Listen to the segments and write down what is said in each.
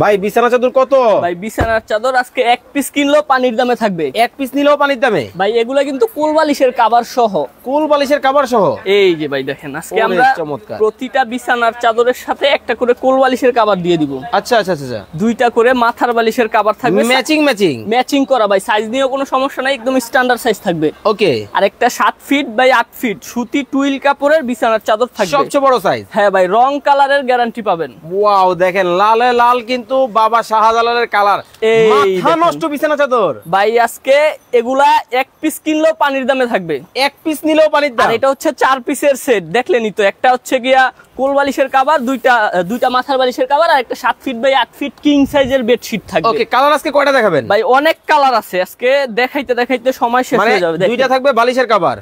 ভাই বিছানা চাদর কত? ভাই বিছানার চাদর আজকে এক পিস কিনলেও পানির দামে থাকবে। এক পিস নিলেও পানির দামে? ভাই এগুলা কিন্তু কোল বালিশের কভার সহ। কোল বালিশের কভার সহ? এই যে ভাই দেখেন আজকে আমরা প্রতিটা বিছানার চাদরের সাথে একটা করে কোল বালিশের কভার দিয়ে দিব। আচ্ছা আচ্ছা আচ্ছা, দুইটা করে মাথার বালিশের কভার থাকবে ম্যাচিং ম্যাচিং ম্যাচিং করা। ভাই সাইজ নিয়েও কোনো সমস্যা নাই, একদম স্ট্যান্ডার্ড সাইজ থাকবে। ওকে। আর একটা 7 ফিট বাই 8 ফিট সুতি টুইল কাপড়ের বিছানার চাদর থাকবে, সবচেয়ে বড় সাইজ। হ্যাঁ ভাই, রং কালারের গ্যারান্টি পাবেন। ওয়াও দেখেন লালে লাল কিন্তু বাবা শাহজালালের কালার, মাথা নষ্ট বিছানা চাদর। ভাই আজকে এগুলা এক পিস কিনলেও পানির দামে থাকবে, এক পিস নিলেও পানির দাম। আর এটা হচ্ছে 4 পিসের সেট, দেখলেনই তো। একটা হচ্ছে গিয়া কোল বালিশের কভার, দুইটা মাথার বালিশের কভার, আর একটা 7 ফিট বাই 8 ফিট কিং সাইজের বেডশিট থাকবে। ওকে, কালার আজকে কয়টা দেখাবেন? ভাই অনেক কালার আছে, আজকে দেখাইতে দেখাইতে সময় শেষ হয়ে যাবে। দুইটা থাকবে বালিশের কভার,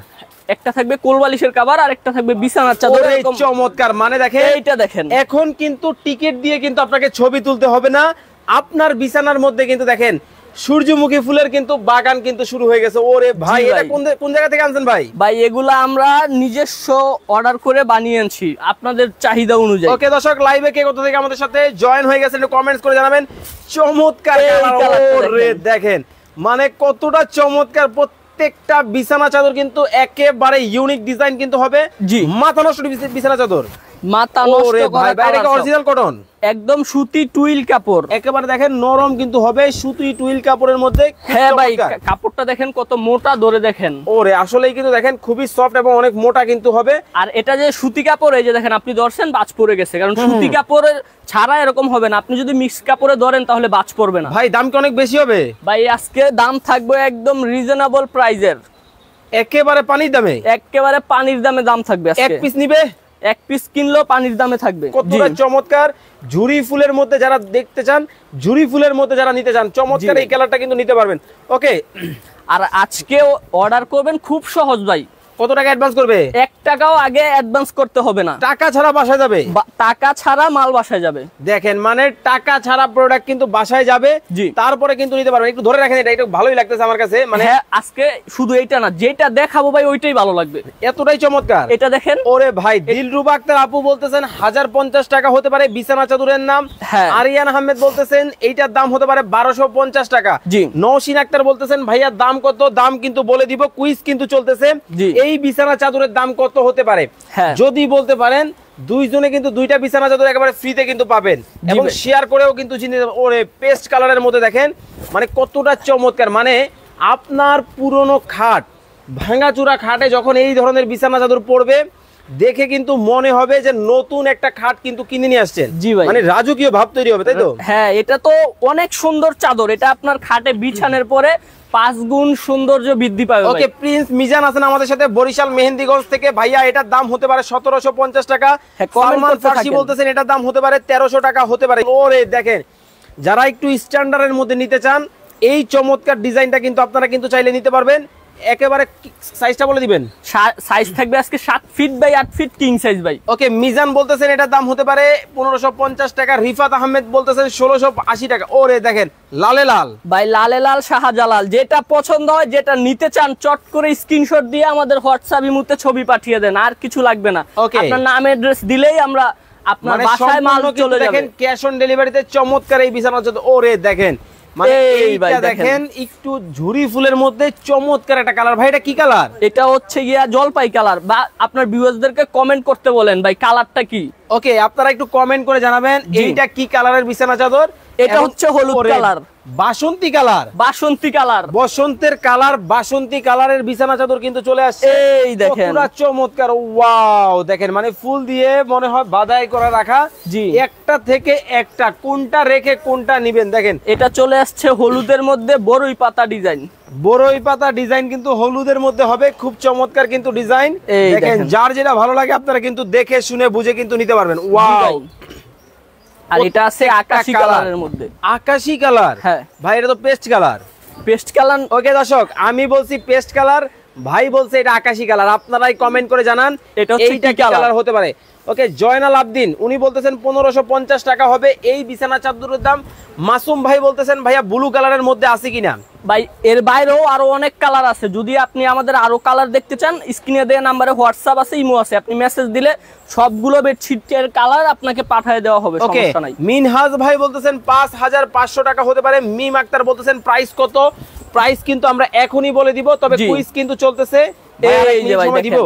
একটা থাকবে কোল বালিশের কভার, আর একটা থাকবে বিছানার চাদর। চমৎকার। মানে দেখেন, এইটা দেখেন, এখন কিন্তু টিকিট দিয়ে কিন্তু আপনাকে ছবি তুলতে হবে না, আপনার বিছানার মধ্যে কিন্তু দেখেন সূর্যমুখী ফুলের কিন্তু বাগান কিন্তু শুরু হয়ে গেছে। ওরে ভাই, এটা কোন জায়গা থেকে আনছেন ভাই? ভাই এগুলা আমরা নিজস্ব অর্ডার করে বানিয়ে আনছি আপনাদের চাহিদা অনুযায়ী। ওকে দর্শক, লাইভে কে কোথা থেকে আমাদের সাথে জয়েন হয়ে গেছেন একটু কমেন্টস করে জানাবেন। চমৎকার ওরে দেখেন, মানে কতটা চমৎকার। প্রত্যেকটা বিছানা চাদর কিন্তু একেবারে ইউনিক ডিজাইন কিন্তু হবে। জি, মাথা নষ্ট বিছানা চাদর, মাথা নষ্ট করা। এটা কি অরিজিনাল কটন? একদম সুতি টুইল কাপড়, একেবারে দেখেন নরম কিন্তু হবে, সুতি টুইল কাপড়ের মধ্যে। হ্যাঁ ভাই, কাপড়টা দেখেন কত মোটা, ধরে দেখেন। ওরে আসলেই কিন্তু দেখেন খুবই সফট এবং অনেক মোটা কিন্তু হবে। আর এটা যে সুতি কাপড়, এই যে দেখেন আপনি ধরছেন বাজ পড়ে গেছে, কারণ সুতি কাপড়ের ছাড়া এরকম হবে না। আপনি যদি মিক্স কাপড়ে ধরেন তাহলে বাজ পড়বে না। ভাই দাম কি অনেক বেশি হবে? ভাই আজকে দাম থাকবে একদম রিজনেবল প্রাইজের, একেবারে পানির দামে। একেবারে পানির দামে দাম থাকবে। এক পিস নিবে, এক পিস কিনলেও পানির দামে থাকবে। কতটা চমৎকার। ঝুরি ফুলের মধ্যে যারা দেখতে চান, ঝুরি ফুলের মধ্যে যারা নিতে চান, চমৎকার এই কালারটা কিন্তু নিতে পারবেন। ওকে, আর আজকে অর্ডার করবেন খুব সহজ ভাই। কত টাকা অ্যাডভান্স করবে? 1 টাকাও আগে অ্যাডভান্স করতে হবে না। টাকা ছাড়া বাসায় যাবে? টাকা ছাড়া মাল বাসায় যাবে। দেখেন, মানে টাকা ছাড়া প্রোডাক্ট কিন্তু বাসায় যাবে। জি, তারপরে কিন্তু নিতে পারবেন। একটু ধরে রাখেন, এটা একটু ভালোই লাগতেছে আমার কাছে। মানে আজকে শুধু এইটা না, যেটা দেখাবো ভাই ওইটাই ভালো লাগবে, এতটাই চমৎকার। এটা দেখেন। ওরে ভাই, দিলরুবা আক্তার আপু বলতেছেন 1050 টাকা হতে পারে বিছানা চাদরের নাম। আরিয়ান আহমেদ বলতেছেন এইটার দাম হতে পারে 1250 টাকা। জি, নওশিন আক্তার বলতেছেন ভাইয়া দাম কত? দাম কিন্তু বলে দিব, কুইজ কিন্তু চলতেছে। এই বিছানা চাদরের দাম কত হতে পারে যদি বলতে পারেন, দুইজনে কিন্তু দুইটা বিছানা চাদর একেবারে ফ্রিতে কিন্তু পাবেন, এবং শেয়ার করেও কিন্তু চিনে। ওরে পেস্ট কালারের মধ্যে দেখেন, মানে কতটা চমৎকার। মানে আপনার পুরনো খাট, ভাঙাচুরা খাটে যখন এই ধরনের বিছানা চাদর পড়বে, দেখে কিন্তু মনে হবে যে নতুন একটা খাট কিন্তু কিনে নিয়ে আসছেন। জি ভাই, মানে রাজকীয় ভাব তৈরি হবে, তাই তো? হ্যাঁ, এটা তো অনেক সুন্দর চাদর। এটা আপনার খাটে বিছানোর পরে 5 গুণ সৌন্দর্য বৃদ্ধি পাবে। ওকে, প্রিন্স মিজান আছেন আমাদের সাথে বরিশাল মেহেন্দিগঞ্জ থেকে। ভাইয়া এটার দাম হতে পারে 1750 টাকা। সালমান ফার্সি বলতেছেন এটার দাম হতে পারে 1300 টাকা হতে পারে। ওরে দেখেন, যারা একটু স্ট্যান্ডার্ডের মধ্যে নিতে চান, এই চমৎকার ডিজাইনটা কিন্তু আপনারা কিন্তু চাইলে নিতে পারবেন। একেবারে সাইজটা বলে দিবেন। সাইজ থাকবে আজকে 7 feet by 8 feet king size ভাই। ওকে, মিজান বলতেছেন এটার দাম হতে পারে 1550 টাকা। রিফাত আহমেদ বলতেছেন 1680 টাকা। ওরে দেখেন, লালে লাল ভাই, লালে লাল শাহজালাল। যেটা পছন্দ হয়, যেটা নিতে চান, চট করে স্ক্রিনশট দিয়ে আমাদের হোয়াটসঅ্যাপ ইমোতে ছবি পাঠিয়ে দেন, আর কিছু লাগবে না। আপনার নাম অ্যাড্রেস দিলেই আমরা আপনার বাসায় মাল চলে যাবে। দেখেন, ক্যাশ অন ডেলিভারিতে চমৎকার এই বিছানা চাদর। ওরে দেখেন, মানে এইটা দেখেন একটু ঝুরি ফুলের মধ্যে চমৎকার একটা কালার। ভাই এটা কি কালার? এটা হচ্ছে গিয়া জলপাই কালার। বা আপনার ভিউয়ারদেরকে কমেন্ট করতে বলেন ভাই কালারটা কি। ওকে, আপনারা একটু কমেন্ট করে জানাবেন এইটা কি কালারের বিছানা চাদর। এটা হচ্ছে হলুদ কালার, বাসন্তী কালার। বাসন্তী কালার, বসন্তের কালার, বাসন্তী কালারের বিছানা চাদর কিন্তু চলে আসছে। এই দেখেন, পুরো চমৎকার। ওয়াও দেখেন, মানে ফুল দিয়ে মনে হয় বাধাই করা রাখা। জি, একটা থেকে একটা, কোনটা রেখে কোনটা নিবেন। দেখেন, এটা চলে আসছে হলুদের মধ্যে বড়ই পাতা ডিজাইন। বড়ই পাতা ডিজাইন কিন্তু হলুদের মধ্যে হবে, খুব চমৎকার কিন্তু ডিজাইন। দেখেন, যার যেটা ভালো লাগে আপনারা কিন্তু দেখে শুনে বুঝে কিন্তু নিতে পারবেন। ওয়াও। আর এটা আছে আকাশী কালারের মধ্যে। আকাশী কালার? হ্যাঁ ভাই, এটা তো paste colour. Paste colour. Okay দর্শক, আমি বলছি পেস্ট কালার, ভাই বলছে এটা আকাশী কালার। আপনারাই কমেন্ট করে জানান এটা হচ্ছে কি কালার হতে পারে। ওকে, জয়নাল আবদিন উনি বলতেছেন 1550 টাকা হবে এই বিছানা চাদরের দাম। মাসুম ভাই বলতেছেন ভাইয়া ব্লু কালারের মধ্যে আছে কিনা? ভাই এর বাইরেও আরো অনেক কালার আছে, যদি আপনি আমাদের আরো কালার দেখতে চান স্ক্রিনে দেওয়া নাম্বারে হোয়াটসঅ্যাপ আছে, ইমো আছে, আপনি মেসেজ দিলে সবগুলো বেডশিটের কালার আপনাকে পাঠিয়ে দেওয়া হবে, সমস্যা নাই। মিনহাজ ভাই বলতেছেন 5500 টাকা হতে পারে। মিম আক্তার বলতেছেন প্রাইস কত? প্রাইস কিন্তু আমরা এখনই বলে দিব, তবে কুইজ কিন্তু চলতেছে। এই যে ভাই দিব,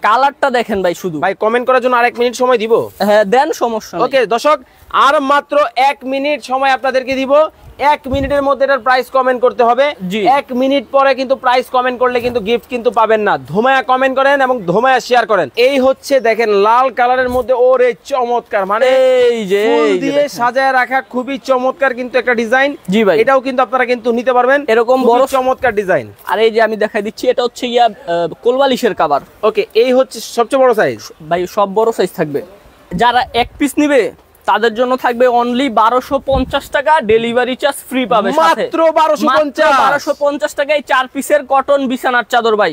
কালারটা দেখেন ভাই, শুধু ভাই কমেন্ট করার জন্য আরেক মিনিট সময় দিব। হ্যাঁ দেন, সমস্যা নেই। ওকে দর্শক, আর মাত্র 1 মিনিট সময় আপনাদেরকে দিব। 1 মিনিটের মধ্যে এটার প্রাইস কমেন্ট করতে হবে। 1 মিনিট পরে কিন্তু প্রাইস কমেন্ট করলে কিন্তু গিফট কিন্তু পাবেন না। ধোমায়া কমেন্ট করেন এবং ধোমায়া শেয়ার করেন। এই হচ্ছে দেখেন লাল কালারের মধ্যে, ওরে চমৎকার, মানে এই যে ফুল দিয়ে সাজায় রাখা খুবই চমৎকার কিন্তু একটা ডিজাইন। জি ভাই, এটাও কিন্তু আপনারা কিন্তু নিতে পারবেন, এরকম বড় চমৎকার ডিজাইন। আর এই যে আমি দেখাই দিচ্ছি, এটা হচ্ছে কোলবালিশের কভার। ওকে, এই হচ্ছে সবচেয়ে বড় সাইজ ভাই, সব বড় সাইজ থাকবে। যারা এক পিস নিবে তাদের জন্য থাকবে অনলি 1250 টাকা, ডেলিভারি চার্জ ফ্রি পাবে সাথে। মাত্র 1250 টাকায় 4 পিসের কটন বিছানার চাদর ভাই।